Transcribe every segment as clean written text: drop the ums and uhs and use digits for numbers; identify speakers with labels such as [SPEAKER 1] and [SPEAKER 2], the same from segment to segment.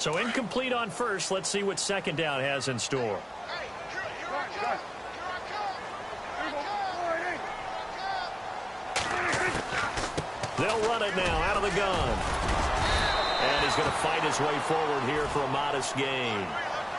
[SPEAKER 1] So incomplete on first. Let's see what second down has in store. They'll run it now out of the gun. And he's going to fight his way forward here for a modest gain.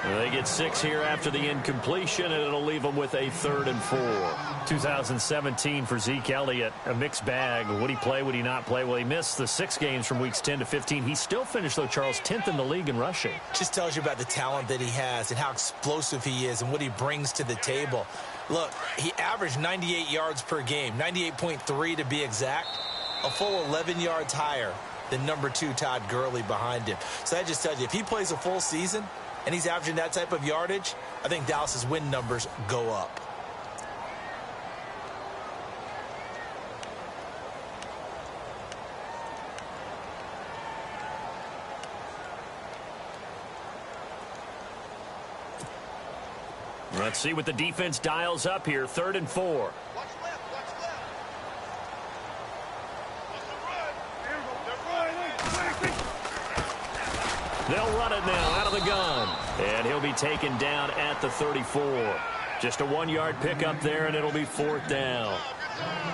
[SPEAKER 1] They get 6 here after the incompletion, and it'll leave them with a 3rd and 4. 2017 for Zeke Elliott, a mixed bag. Would he play, would he not play? Well, he missed the 6 games from weeks 10 to 15. He still finished, though, Charles, 10th in the league in rushing.
[SPEAKER 2] Just tells you about the talent that he has and how explosive he is and what he brings to the table. Look, he averaged 98 yards per game, 98.3 to be exact, a full 11 yards higher than number 2 Todd Gurley behind him. So that just tells you, if he plays a full season and he's averaging that type of yardage, I think Dallas's win numbers go up.
[SPEAKER 1] Let's see what the defense dials up here. 3rd and 4. They'll run it now out of the gun. And he'll be taken down at the 34. Just a 1-yard pickup there, and it'll be 4th down.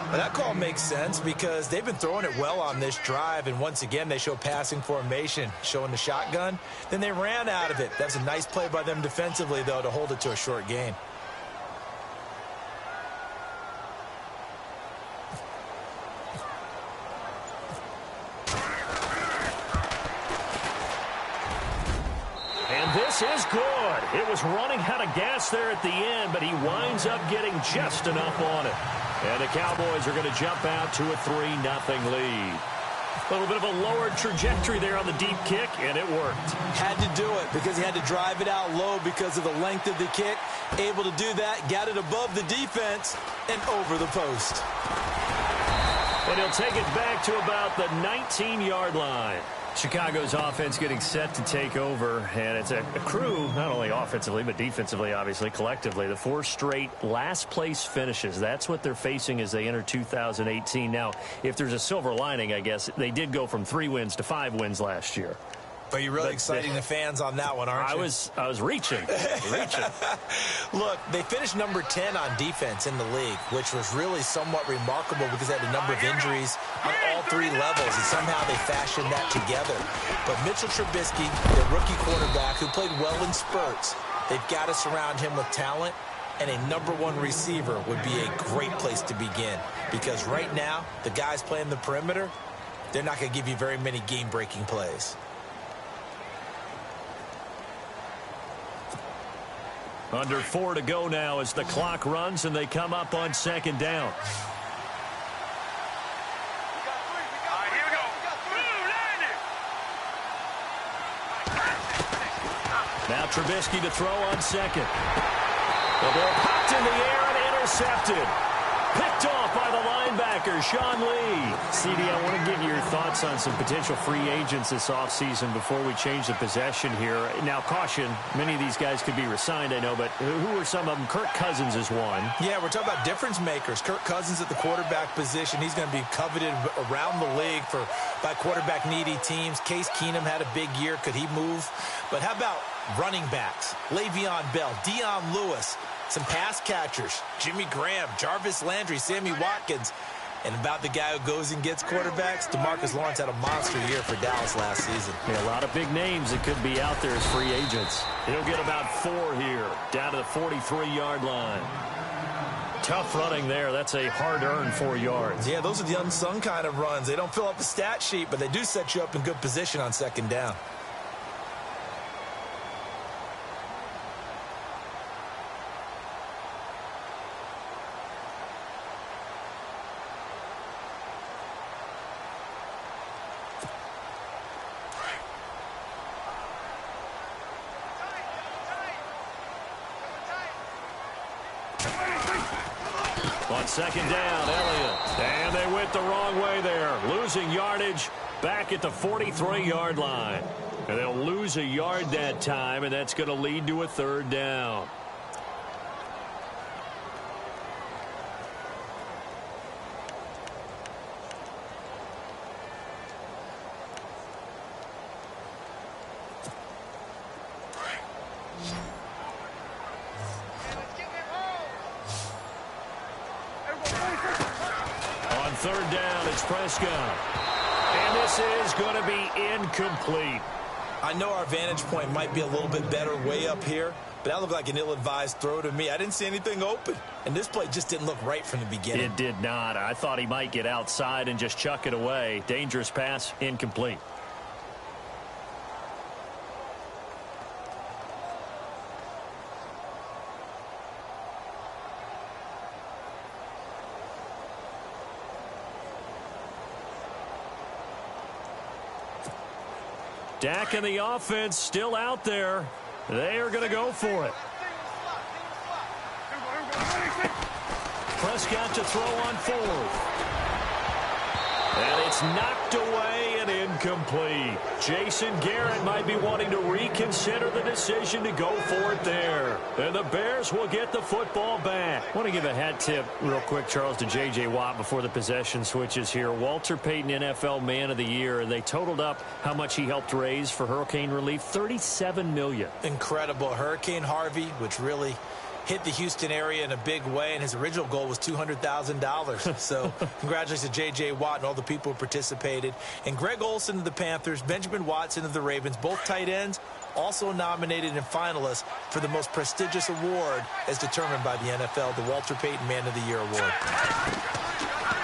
[SPEAKER 2] Well, that call makes sense because they've been throwing it well on this drive, and once again they show passing formation, showing the shotgun. Then they ran out of it. That's a nice play by them defensively, though, to hold it to a short gain.
[SPEAKER 1] This is good. It was running out of gas there at the end, but he winds up getting just enough on it. And the Cowboys are going to jump out to a 3-0 lead. A little bit of a lowered trajectory there on the deep kick, and it worked.
[SPEAKER 2] Had to do it because he had to drive it out low because of the length of the kick. Able to do that, got it above the defense, and over the post.
[SPEAKER 1] And he'll take it back to about the 19-yard line. Chicago's offense getting set to take over, and it's a crew, not only offensively, but defensively, obviously, collectively. The 4 straight last-place finishes. That's what they're facing as they enter 2018. Now, if there's a silver lining, I guess, they did go from 3 wins to 5 wins last year.
[SPEAKER 2] But you're really exciting the fans on that one, aren't you?
[SPEAKER 1] I was reaching.
[SPEAKER 2] Look, they finished number 10 on defense in the league, which was really somewhat remarkable because they had a number of injuries on all 3 levels, and somehow they fashioned that together. But Mitchell Trubisky, the rookie quarterback who played well in spurts, they've got to surround him with talent, and a number 1 receiver would be a great place to begin because right now, the guys playing the perimeter, they're not going to give you very many game-breaking plays.
[SPEAKER 1] Under 4 to go now as the clock runs and they come up on 2nd down. Now Trubisky to throw on 2nd. The ball popped in the air and intercepted. Picked off by the linebacker, Sean Lee. CD, I want to get your thoughts on some potential free agents this offseason before we change the possession here. Now, caution, many of these guys could be re-signed, I know, but who are some of them? Kirk Cousins is one.
[SPEAKER 2] Yeah, we're talking about difference makers. Kirk Cousins at the quarterback position. He's going to be coveted around the league by quarterback-needy teams. Case Keenum had a big year. Could he move? But how about running backs? Le'Veon Bell, Dion Lewis. Some pass catchers, Jimmy Graham, Jarvis Landry, Sammy Watkins. And about the guy who goes and gets quarterbacks, DeMarcus Lawrence had a monster year for Dallas last season.
[SPEAKER 1] Yeah, a lot of big names that could be out there as free agents. He'll get about 4 here, down to the 43-yard line. Tough running there. That's a hard-earned 4 yards.
[SPEAKER 2] Yeah, those are the unsung kind of runs. They don't fill up the stat sheet, but they do set you up in good position on 2nd down.
[SPEAKER 1] On 2nd down, Elliott. And they went the wrong way there. Losing yardage back at the 43-yard line. And they'll lose a yard that time, and that's going to lead to a 3rd down. third down. It's Prescott. And this is going to be incomplete.
[SPEAKER 2] I know our vantage point might be a little bit better way up here, but that looked like an ill-advised throw to me. I didn't see anything open, and this play just didn't look right from the beginning.
[SPEAKER 1] It did not. I thought he might get outside and just chuck it away. Dangerous pass, incomplete. Dak and the offense still out there. They are going to go for it. Prescott to throw on fourth. And it's knocked away and incomplete. Jason Garrett might be wanting to reconsider the decision to go for it there. And the Bears will get the football back. I want to give a hat tip real quick, Charles, to J.J. Watt before the possession switches here. Walter Payton, NFL Man of the Year. They totaled up how much he helped raise for hurricane relief, $37 million.
[SPEAKER 2] Incredible. Hurricane Harvey, which really hit the Houston area in a big way, and his original goal was $200,000. So congratulations to J.J. Watt and all the people who participated. And Greg Olsen of the Panthers, Benjamin Watson of the Ravens, both tight ends, also nominated and finalists for the most prestigious award as determined by the NFL, the Walter Payton Man of the Year Award.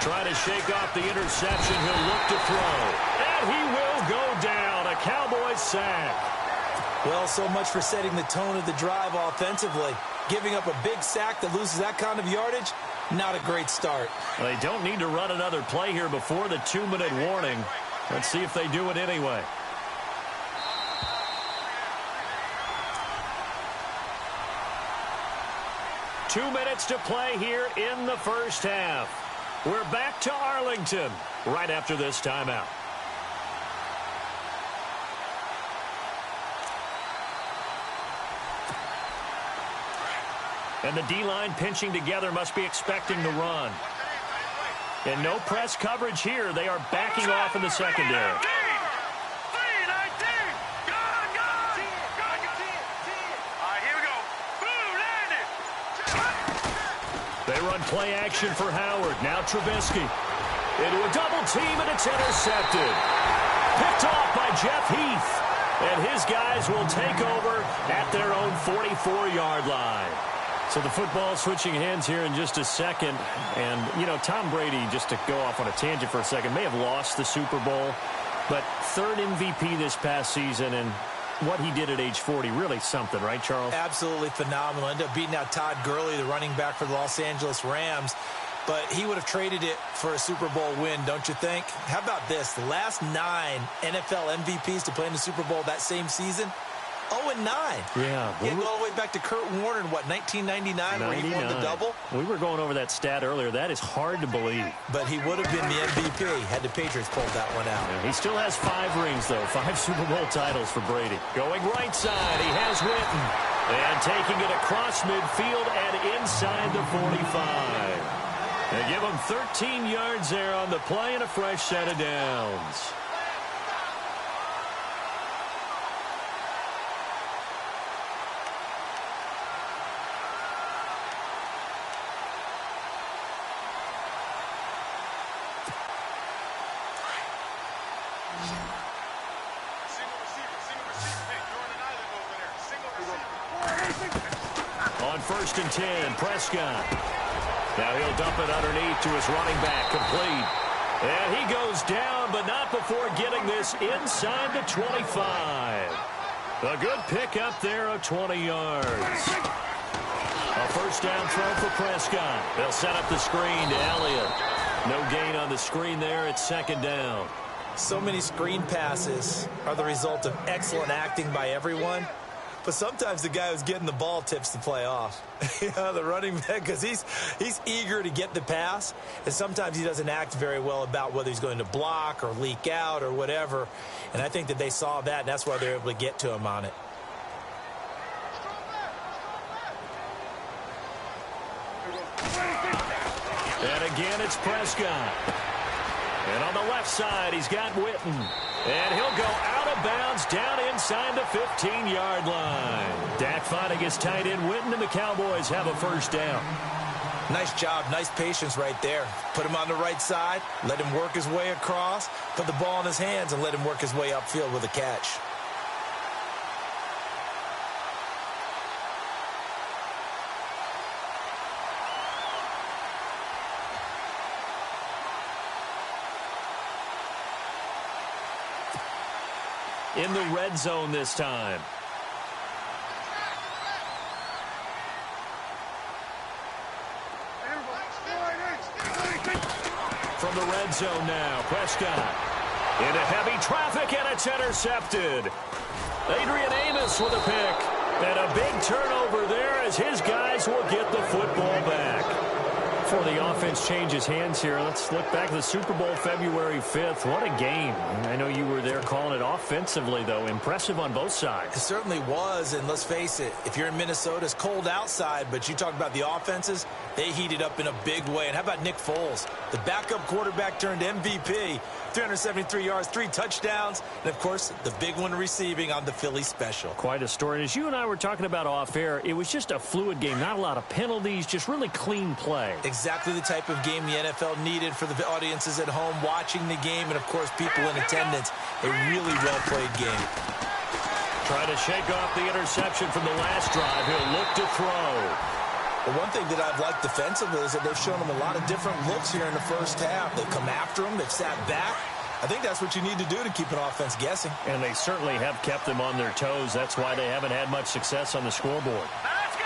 [SPEAKER 1] Trying to shake off the interception. He'll look to throw. And he will go down. A Cowboys sack.
[SPEAKER 2] Well, so much for setting the tone of the drive offensively. Giving up a big sack that loses that kind of yardage, not a great start.
[SPEAKER 1] Well, they don't need to run another play here before the 2-minute warning. Let's see if they do it anyway. Two minutes to play here in the first half. We're back to Arlington right after this timeout. And the D-line pinching together must be expecting the run. And no press coverage here. They are backing off in the secondary. They run play action for Howard. Now Trubisky. Into a double team, and it's intercepted. Picked off by Jeff Heath. And his guys will take over at their own 44-yard line. So the football switching hands here in just a second. And, you know, Tom Brady, just to go off on a tangent for a second, may have lost the Super Bowl. But third MVP this past season, and what he did at age 40, really something, right, Charles?
[SPEAKER 2] Absolutely phenomenal. Ended up beating out Todd Gurley, the running back for the Los Angeles Rams. But he would have traded it for a Super Bowl win, don't you think? How about this? The last 9 NFL MVPs to play in the Super Bowl that same season, 0-9.
[SPEAKER 1] Yeah.
[SPEAKER 2] He had to go all the way back to Kurt Warner in, what, 1999, where he won the double?
[SPEAKER 1] We were going over that stat earlier. That is hard to believe.
[SPEAKER 2] But he would have been the MVP had the Patriots pulled that one out.
[SPEAKER 1] Yeah, he still has 5 rings, though. 5 Super Bowl titles for Brady. Going right side, he has Witten. And taking it across midfield and inside the 45. They give him 13 yards there on the play and a fresh set of downs. On 1st and 10, Prescott. Now he'll dump it underneath to his running back, complete. And he goes down, but not before getting this inside the 25. A good pickup there of 20 yards. A first down throw for Prescott. They'll set up the screen to Elliott. No gain on the screen there. It's 2nd down.
[SPEAKER 2] So many screen passes are the result of excellent acting by everyone. But sometimes the guy who's getting the ball tips the play off. You know, the running back, because he's eager to get the pass, and sometimes he doesn't act very well about whether he's going to block or leak out or whatever. And I think that they saw that, and that's why they're able to get to him on it.
[SPEAKER 1] And again, it's Prescott. And on the left side, he's got Witten. And he'll go out of bounds down inside the 15-yard line. Dak finding his tight end Witten, and the Cowboys have a first down.
[SPEAKER 2] Nice job, nice patience right there. Put him on the right side, let him work his way across, put the ball in his hands, and let him work his way upfield with a catch.
[SPEAKER 1] In the red zone this time. From the red zone now, Prescott into heavy traffic, and it's intercepted. Adrian Amos with a pick, and a big turnover there as his guys will get the football back. Before the offense changes hands here, let's look back to the Super Bowl February 5th. What a game. I know you were there calling it offensively, though. Impressive on both sides.
[SPEAKER 2] It certainly was, and let's face it, if you're in Minnesota, it's cold outside, but you talk about the offenses, they heated up in a big way. And how about Nick Foles? The backup quarterback turned MVP, 373 yards, 3 touchdowns, and, of course, the big one receiving on the Philly special.
[SPEAKER 1] Quite a story. And as you and I were talking about off air, it was just a fluid game. Not a lot of penalties, just really clean play.
[SPEAKER 2] Exactly the type of game the NFL needed for the audiences at home watching the game, and, of course, people in attendance. A really well-played game.
[SPEAKER 1] Trying to shake off the interception from the last drive. He'll look to throw.
[SPEAKER 2] Well, one thing that I've liked defensively is that they've shown them a lot of different looks here in the first half. They've come after them. They've sat back. I think that's what you need to do to keep an offense guessing.
[SPEAKER 1] And they certainly have kept them on their toes. That's why they haven't had much success on the scoreboard.
[SPEAKER 3] Let's go!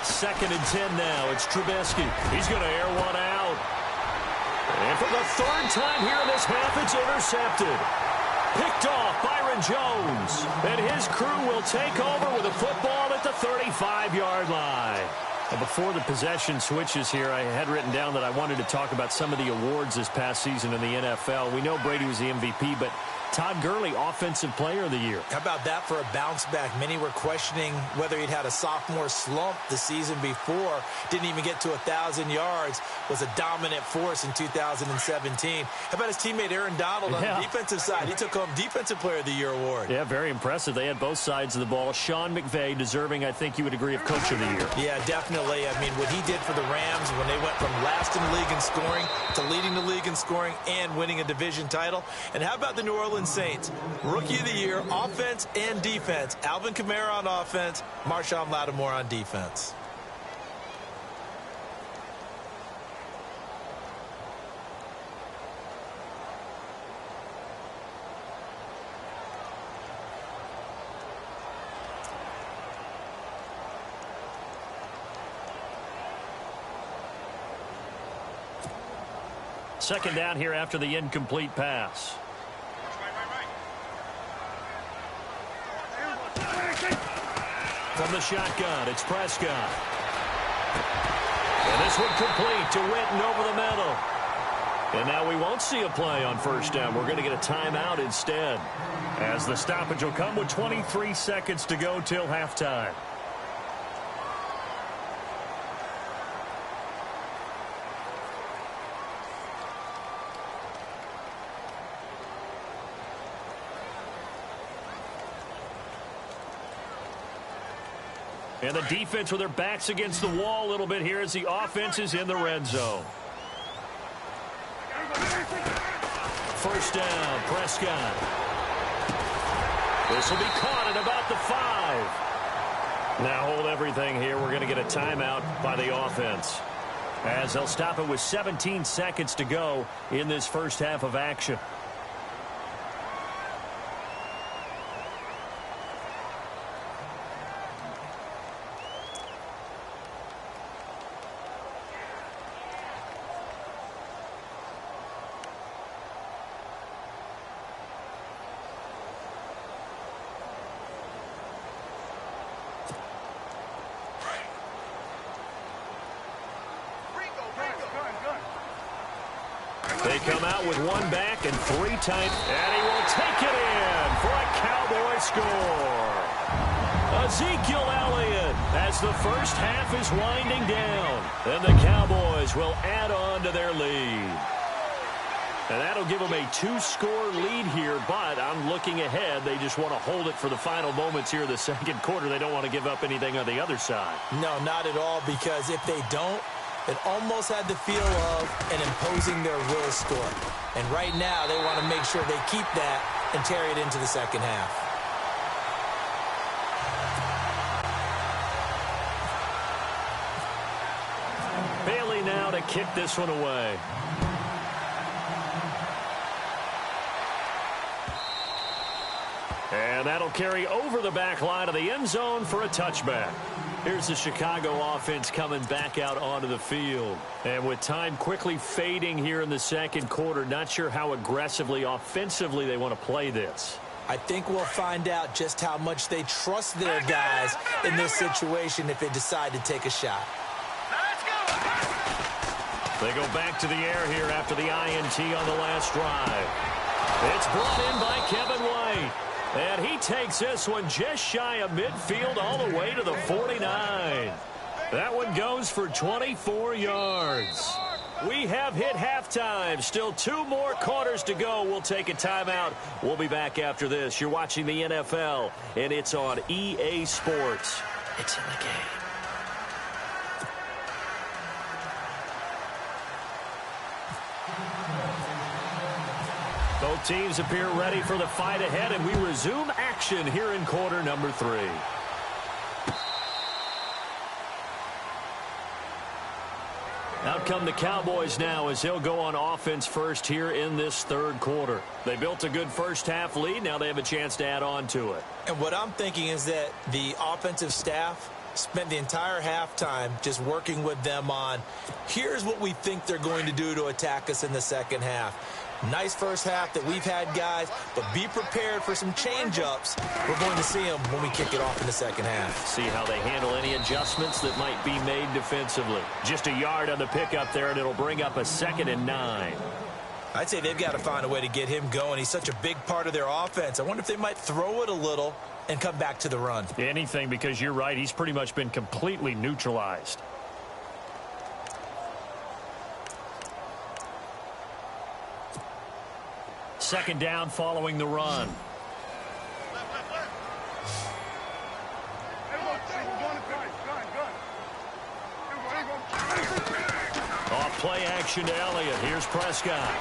[SPEAKER 1] Second and 10 now. It's Trubisky. He's going to air one out. And for the third time here in this half, it's intercepted. Picked off Byron Jones. And his crew will take over with a football at the 35-yard line. Now, before the possession switches here, I had written down that I wanted to talk about some of the awards this past season in the NFL. We know Brady was the MVP, but Todd Gurley, Offensive Player of the Year.
[SPEAKER 2] How about that for a bounce back? Many were questioning whether he'd had a sophomore slump the season before. Didn't even get to 1,000 yards. Was a dominant force in 2017. How about his teammate Aaron Donald on the defensive side? He took home Defensive Player of the Year award.
[SPEAKER 1] Yeah, very impressive. They had both sides of the ball. Sean McVay deserving, I think you would agree, of Coach of the Year.
[SPEAKER 2] Yeah, definitely. I mean, what he did for the Rams when they went from last in the league in scoring to leading the league in scoring and winning a division title. And how about the New Orleans Saints? Rookie of the Year, offense and defense. Alvin Kamara on offense, Marshawn Lattimore on defense.
[SPEAKER 1] Second down here after the incomplete pass. From the shotgun, it's Prescott. And this one complete to Witten over the middle. And now we won't see a play on first down. We're going to get a timeout instead, as the stoppage will come with 23 seconds to go till halftime. And the defense with their backs against the wall a little bit here as the offense is in the red zone. First down, Prescott. This will be caught at about the 5. Now hold everything here. We're going to get a timeout by the offense, as they'll stop it with 17 seconds to go in this first half of action. They come out with one back and 3 tight, and he will take it in for a Cowboy score. Ezekiel Elliott, as the first half is winding down, and the Cowboys will add on to their lead. And that'll give them a 2-score lead here, but I'm looking ahead. They just want to hold it for the final moments here in the second quarter. They don't want to give up anything on the other side.
[SPEAKER 2] No, not at all, because if they don't, it almost had the feel of an imposing their will score. And right now, they want to make sure they keep that and carry it into the second half.
[SPEAKER 1] Bailey now to kick this one away. And that'll carry over the back line of the end zone for a touchback. Here's the Chicago offense coming back out onto the field. And with time quickly fading here in the second quarter, not sure how aggressively, offensively they want to play this.
[SPEAKER 2] I think we'll find out just how much they trust their guys in this situation if they decide to take a shot.
[SPEAKER 1] They go back to the air here after the INT on the last drive. It's brought in by Kevin White. And he takes this one just shy of midfield all the way to the 49. That one goes for 24 yards. We have hit halftime. Still 2 more quarters to go. We'll take a timeout. We'll be back after this. You're watching the NFL, and it's on EA Sports. It's in the game. Both teams appear ready for the fight ahead, and we resume action here in quarter number 3. Out come the Cowboys now as they'll go on offense first here in this third quarter. They built a good first half lead. Now they have a chance to add on to it.
[SPEAKER 2] And what I'm thinking is that the offensive staff spent the entire halftime just working with them on, here's what we think they're going to do to attack us in the second half. Nice first half that we've had, guys, but be prepared for some change-ups. We're going to see them when we kick it off in the second half.
[SPEAKER 1] See how they handle any adjustments that might be made defensively. Just a yard on the pickup there, and it'll bring up a 2nd and 9.
[SPEAKER 2] I'd say they've got to find a way to get him going. He's such a big part of their offense. I wonder if they might throw it a little and come back to the run.
[SPEAKER 1] Anything, because you're right. He's pretty much been completely neutralized. Second down following the run. Off play action to Elliott. Here's Prescott.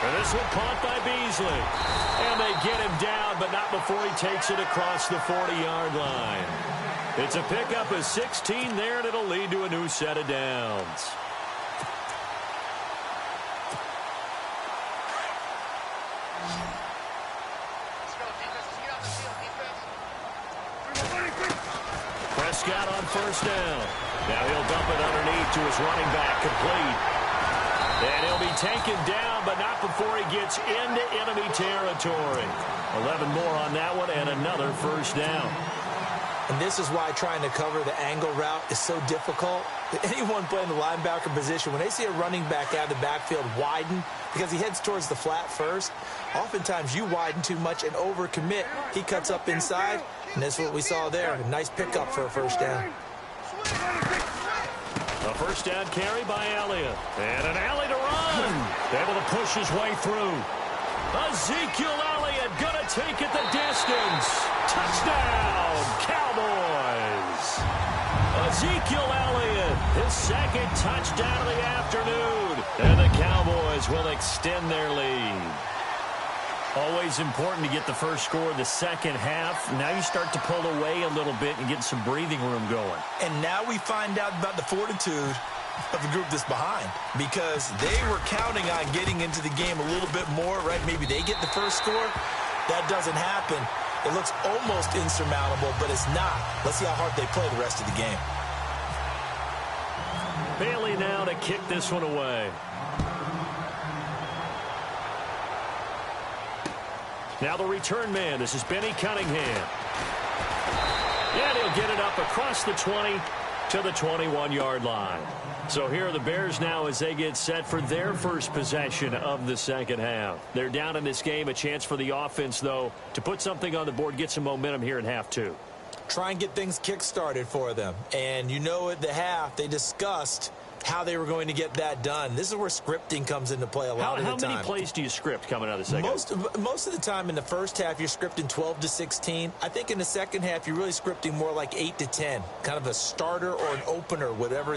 [SPEAKER 1] And this one caught by Beasley. And they get him down, but not before he takes it across the 40-yard line. It's a pickup of 16 there, and it'll lead to a new set of downs. Prescott on first down. Now he'll dump it underneath to his running back, complete. And he'll be taken down, but not before he gets into enemy territory. 11 more on that one, and another first down.
[SPEAKER 2] And this is why trying to cover the angle route is so difficult. Anyone playing the linebacker position, when they see a running back out of the backfield widen, because he heads towards the flat first, oftentimes you widen too much and overcommit. He cuts up inside, and that's what we saw there. A nice pickup for a first down.
[SPEAKER 1] A first down carry by Elliott. And an alley to run. Able to push his way through. Ezekiel Elliott going to take it the distance. Touchdown, Cowboys. Ezekiel Elliott, his 2nd touchdown of the afternoon. And the Cowboys will extend their lead. Always important to get the first score of the second half. Now you start to pull away a little bit and get some breathing room going.
[SPEAKER 2] And now we find out about the fortitude of the group that's behind, because they were counting on getting into the game a little bit more, right? Maybe they get the first score. That doesn't happen. It looks almost insurmountable, but it's not. Let's see how hard they play the rest of the game.
[SPEAKER 1] Bailey now to kick this one away. Now the return man. This is Benny Cunningham. And he'll get it up across the 20 to the 21-yard line. So here are the Bears now as they get set for their first possession of the second half. They're down in this game. A chance for the offense, though, to put something on the board, get some momentum here in half 2.
[SPEAKER 2] Try and get things kick-started for them. And you know at the half they discussed how they were going to get that done. This is where scripting comes into play a lot of the time.
[SPEAKER 1] How many plays do you script coming out of the second?
[SPEAKER 2] Most of the time in the first half, you're scripting 12 to 16. I think in the second half, you're really scripting more like 8 to 10, kind of a starter or an opener, whatever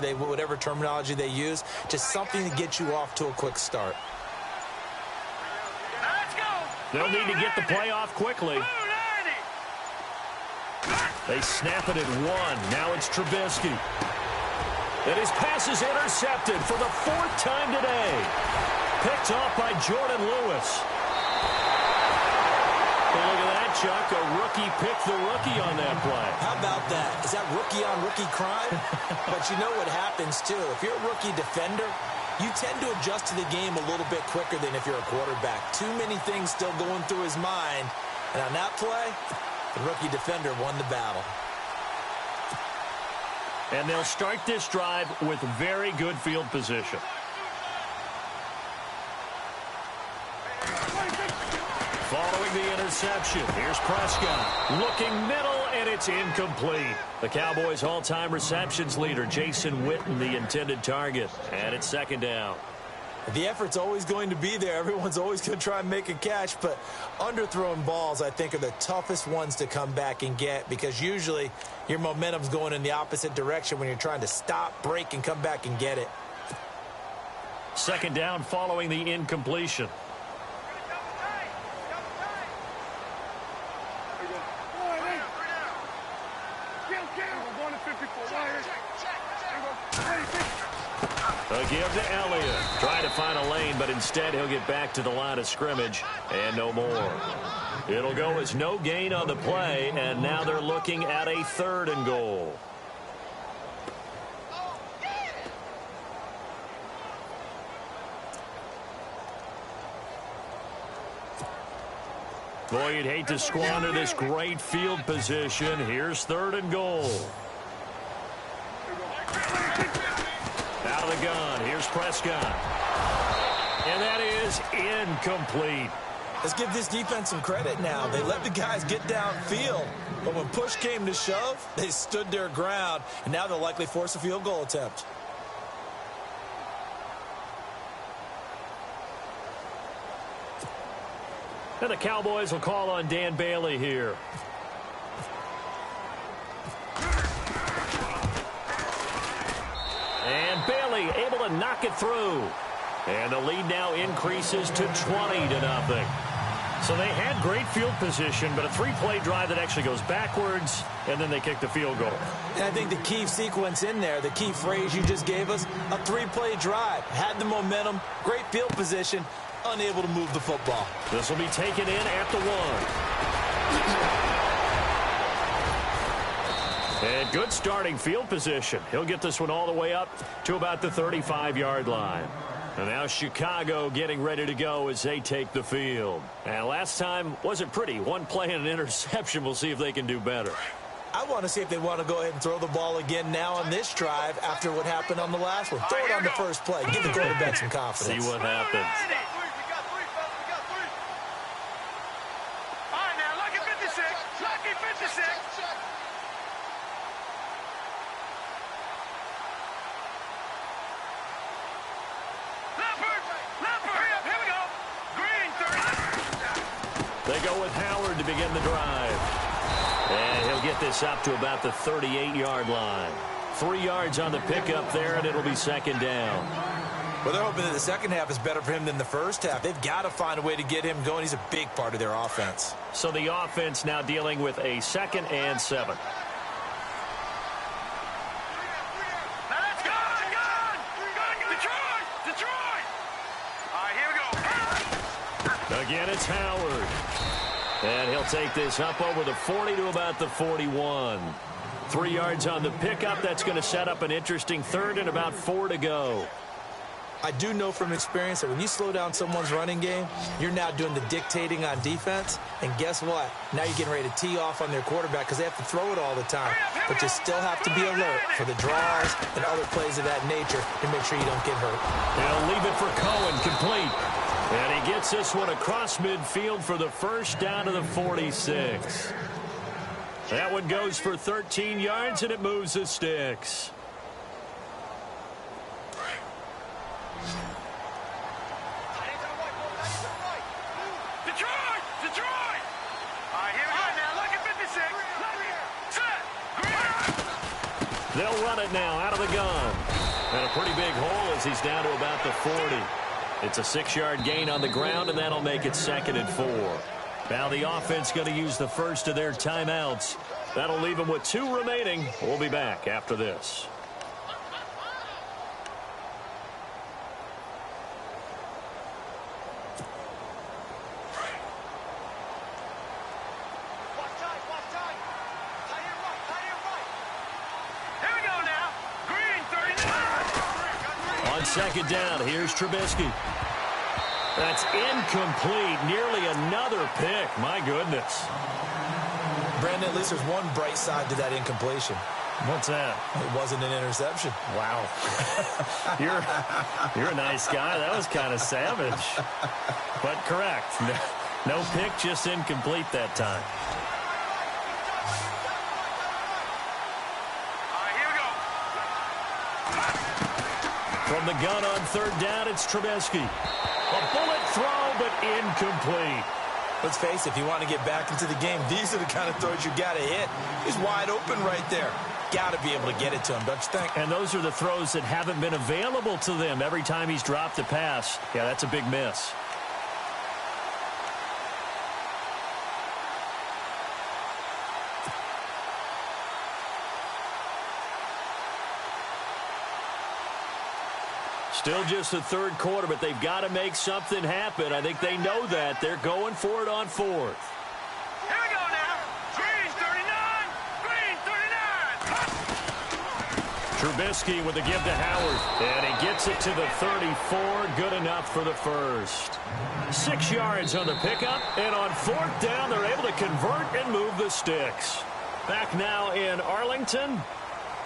[SPEAKER 2] terminology they use, just something to get you off to a quick start.
[SPEAKER 1] They'll need to get the play off quickly. They snap it at 1. Now it's Trubisky. And his pass is intercepted for the 4th time today. Picked off by Jordan Lewis. Well, look at that, Chuck. A rookie picked the rookie on that play.
[SPEAKER 2] How about that? Is that rookie-on-rookie crime? But you know what happens, too. If you're a rookie defender, you tend to adjust to the game a little bit quicker than if you're a quarterback. Too many things still going through his mind. And on that play, the rookie defender won the battle.
[SPEAKER 1] And they'll start this drive with very good field position. Following the interception, here's Prescott. Looking middle, and it's incomplete. The Cowboys' all-time receptions leader, Jason Witten, the intended target. And it's 2nd down.
[SPEAKER 2] The effort's always going to be there. Everyone's always going to try and make a catch, but underthrown balls, I think, are the toughest ones to come back and get because usually your momentum's going in the opposite direction when you're trying to stop, break, and come back and get it.
[SPEAKER 1] 2nd down following the incompletion. A give to Elliott. Trying to find a lane, but instead he'll get back to the line of scrimmage and no more. It'll go as no gain on the play, and now they're looking at a 3rd and goal. Boy, you'd hate to squander this great field position. Here's 3rd and goal. Out of the gun, here's Prescott. And that is incomplete.
[SPEAKER 2] Let's give this defense some credit now. They let the guys get downfield, but when push came to shove, they stood their ground, and now they'll likely force a field goal attempt.
[SPEAKER 1] And the Cowboys will call on Dan Bailey here. And Bailey able to knock it through. And the lead now increases to 20-0. So they had great field position, but a 3-play drive that actually goes backwards, and then they kick the field goal.
[SPEAKER 2] And I think the key sequence in there, the key phrase you just gave us, a 3-play drive. Had the momentum, great field position, unable to move the football.
[SPEAKER 1] This will be taken in at the 1. And good starting field position. He'll get this one all the way up to about the 35-yard line. And now Chicago getting ready to go as they take the field. And last time wasn't pretty. 1 play and an interception. We'll see if they can do better.
[SPEAKER 2] I want to see if they want to go ahead and throw the ball again now on this drive after what happened on the last one. Throw it on the first play. Give the quarterback some confidence.
[SPEAKER 1] See what happens.
[SPEAKER 3] All right, now, lucky 56. Lucky 56.
[SPEAKER 1] They go with Howard to begin the drive. And he'll get this up to about the 38-yard line. 3 yards on the pickup there, and it'll be 2nd down.
[SPEAKER 2] Well, they're hoping that the second half is better for him than the first half. They've got to find a way to get him going. He's a big part of their offense.
[SPEAKER 1] So the offense now dealing with a 2nd and 7. Again, it's Howard. And he'll take this up over the 40 to about the 41. 3 yards on the pickup. That's going to set up an interesting 3rd and about 4 to go.
[SPEAKER 2] I do know from experience that when you slow down someone's running game, you're now doing the dictating on defense. And guess what? Now you're getting ready to tee off on their quarterback because they have to throw it all the time. But you still have to be alert for the draws and other plays of that nature to make sure you don't get hurt.
[SPEAKER 1] They'll leave it for Cohen, complete. And he gets this one across midfield for the first down to the 46. That one goes for 13 yards, and it moves the sticks. They'll run it now out of the gun. And a pretty big hole as he's down to about the 40. It's a 6-yard gain on the ground, and that'll make it 2nd and 4. Now the offense going to use the first of their timeouts. That'll leave them with 2 remaining. We'll be back after this. On 2nd down, here's Trubisky. That's incomplete. Nearly another pick. My goodness.
[SPEAKER 2] Brandon, at least there's one bright side to that incompletion.
[SPEAKER 1] What's that?
[SPEAKER 2] It wasn't an interception.
[SPEAKER 1] Wow. You're a nice guy. That was kind of savage. But correct. No pick, just incomplete that time. From the gun on 3rd down, it's Trubisky. A bullet throw, but incomplete.
[SPEAKER 2] Let's face it, if you want to get back into the game, these are the kind of throws you got to hit. He's wide open right there. Got to be able to get it to him, don't you think?
[SPEAKER 1] And those are the throws that haven't been available to them every time he's dropped a pass. Yeah, that's a big miss. Still just the 3rd quarter, but they've got to make something happen. I think they know that. They're going for it on 4th.
[SPEAKER 3] Here we go now. Green 39. Green 39.
[SPEAKER 1] Trubisky with the give to Howard. And he gets it to the 34. Good enough for the first. 6 yards on the pickup. And on 4th down, they're able to convert and move the sticks. Back now in Arlington.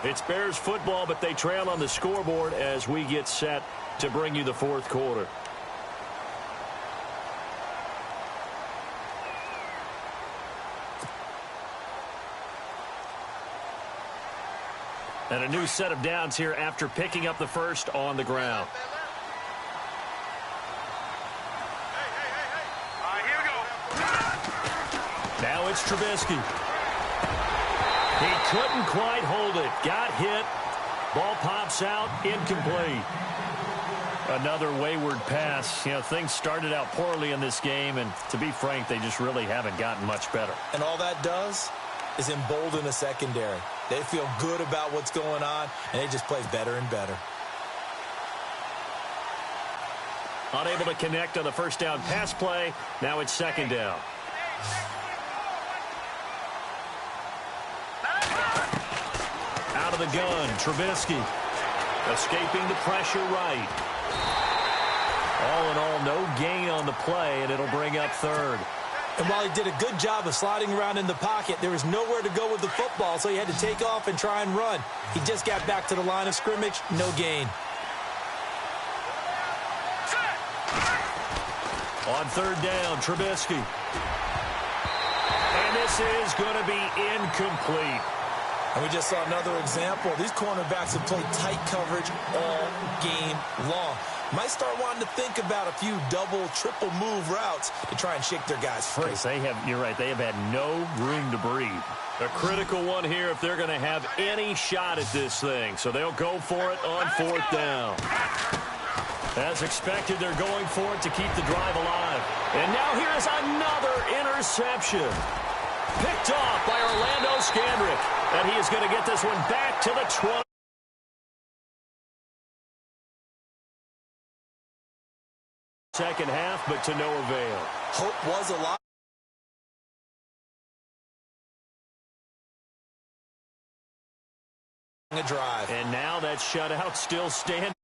[SPEAKER 1] It's Bears football, but they trail on the scoreboard as we get set to bring you the 4th quarter. And a new set of downs here after picking up the first on the ground.
[SPEAKER 3] Here we go.
[SPEAKER 1] Now it's Trubisky. He couldn't quite hold it. Got hit. Ball pops out. Incomplete. Another wayward pass. You know, things started out poorly in this game, and to be frank, they just really haven't gotten much better.
[SPEAKER 2] And all that does is embolden a secondary. They feel good about what's going on, and they just play better and better.
[SPEAKER 1] Unable to connect on the first down pass play. Now it's 2nd down. Out of the gun, Trubisky. Escaping the pressure right. All in all, no gain on the play, and it'll bring up 3rd.
[SPEAKER 2] And while he did a good job of sliding around in the pocket, there was nowhere to go with the football, so he had to take off and try and run. He just got back to the line of scrimmage, no gain.
[SPEAKER 1] On 3rd down, Trubisky. And this is going to be incomplete.
[SPEAKER 2] And we just saw another example. These cornerbacks have played tight coverage all game long. Might start wanting to think about a few double, triple move routes to try and shake their guys free.
[SPEAKER 1] You're right, they have had no room to breathe. A critical one here if they're going to have any shot at this thing. So they'll go for it on 4th down. As expected, they're going for it to keep the drive alive. And now here is another interception. Picked off by Orlando Scandrick. And he is going to get this one back to the 20. Second half, but to no avail.
[SPEAKER 2] Hope was a lot. A drive.
[SPEAKER 1] And now that shutout still stands.